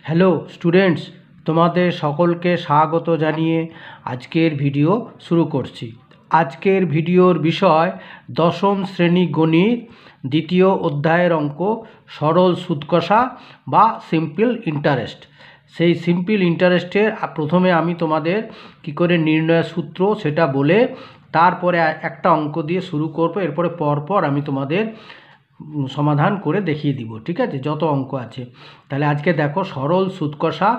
Hello students, তোমাদের সকলকে স্বাগত জানিয়ে আজকের ভিডিও শুরু করছি। আজকের ভিডিওর বিষয় দশম শ্রেণী গণিত দ্বিতীয় অধ্যায়ের অঙ্ক সরল সুদ কষা বা সিম্পল ইন্টারেস্ট। সেই সিম্পল ইন্টারেস্টের প্রথমে আমি তোমাদের কি করে নির্ণয় সূত্র সেটা বলে তারপরে একটা অঙ্ক দিয়ে শুরু করব। এরপরে পরপর আমি তোমাদের সমাধান করে দেখিয়ে দিব, ঠিক আছে, যত অঙ্ক আছে। তাহলে আজকে দেখো সরল সুদ কষা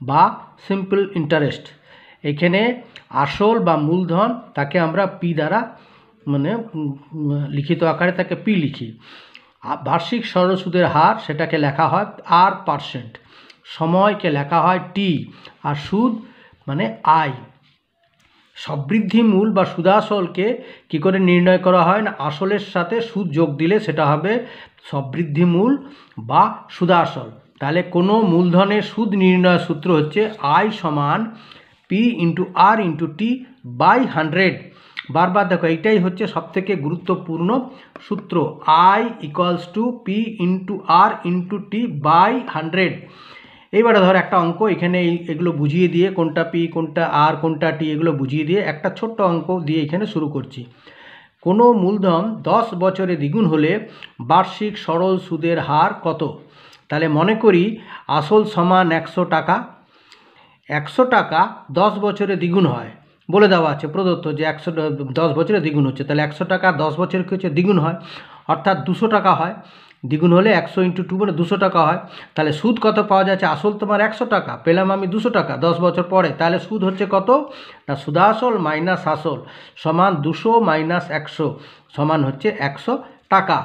বা সিম্পল ইন্টারেস্ট। এখানে আসল বা মূলধন তাকে আমরা পি দ্বারা লিখিত আকারে তাকে পি লিখি। বার্ষিক সরল সুদের হার সেটাকে লেখা হয় R%, সময়কে লেখা হয় টি, আর সুদ মানে আই। সবৃদ্ধি মূল বা সুদাসলকে কি করে নির্ণয় করা হয় না, আসলের সাথে সুদ যোগ দিলে সেটা হবে সবৃদ্ধি মূল বা সুদাসল। তাহলে কোনো মূলধনের সুদ নির্ণয় সূত্র হচ্ছে আই সমান P into R into T by 100। বারবার দেখো, এইটাই হচ্ছে সবথেকে গুরুত্বপূর্ণ সূত্র, I equals to P into R into T by 100। এইবারে ধর একটা অঙ্ক, এখানে এগুলো বুঝিয়ে দিয়ে কোনটা পি কোনটা আর কোনটা টি এগুলো বুঝিয়ে দিয়ে একটা ছোট্ট অঙ্ক দিয়ে এখানে শুরু করছি। কোনো মূলধন 10 বছরে দ্বিগুণ হলে বার্ষিক সরল সুদের হার কত? তাহলে মনে করি আসল সমান 100 টাকা। 100 টাকা 10 বছরে দ্বিগুণ হয় বলে দেওয়া আছে, প্রদত্ত যে 10 বছরে দ্বিগুণ হচ্ছে। তাহলে 100 টাকা 10 বছরে কি হচ্ছে, দ্বিগুণ হয়, অর্থাৎ 200 টাকা হয়। দ্বিগুণ হলে 100 ইন্টু 2 মানে 200 টাকা হয়। তাহলে সুদ কত পাওয়া যাচ্ছে? আসল তোমার 100 টাকা, পেলাম আমি 200 টাকা 10 বছর পরে। তাহলে সুদ হচ্ছে কত না, সুদাসল মাইনাস আসল সমান 200 মাইনাস 100 সমান হচ্ছে 100 টাকা।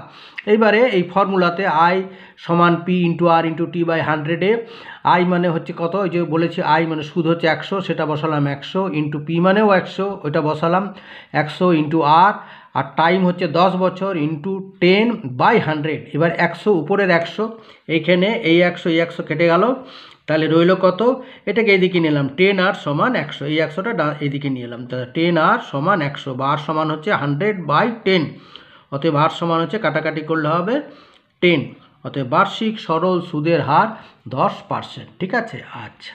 এইবারে এই ফর্মুলাতে আই সমান P into R into T by 100-এ আই মানে হচ্ছে কত, ওই যে বলেছি আই মানে সুদ হচ্ছে 100, সেটা বসালাম 100 ইন্টু পি মানেও 100, ওইটা বসালাম 100 ইন্টু আর টাইম হচ্ছে 10 বছর ইন্টু 10 বাই 100। এবার 100 উপরের 100, এইখানে এই 100 কেটে গেল, তাহলে রইল কত, এটাকে এইদিকে নিলাম 10 আর সমান 100, এই 100টা এইদিকে নিয়ে এলাম। তাহলে 10 আর সমান 100 বা আর সমান হচ্ছে 100 বাই 10। অতএব আর সমান হচ্ছে, কাটাকাটি করলে হবে 10। অতএব বার্ষিক সরল সুদের হার 10%, ঠিক আছে। আচ্ছা।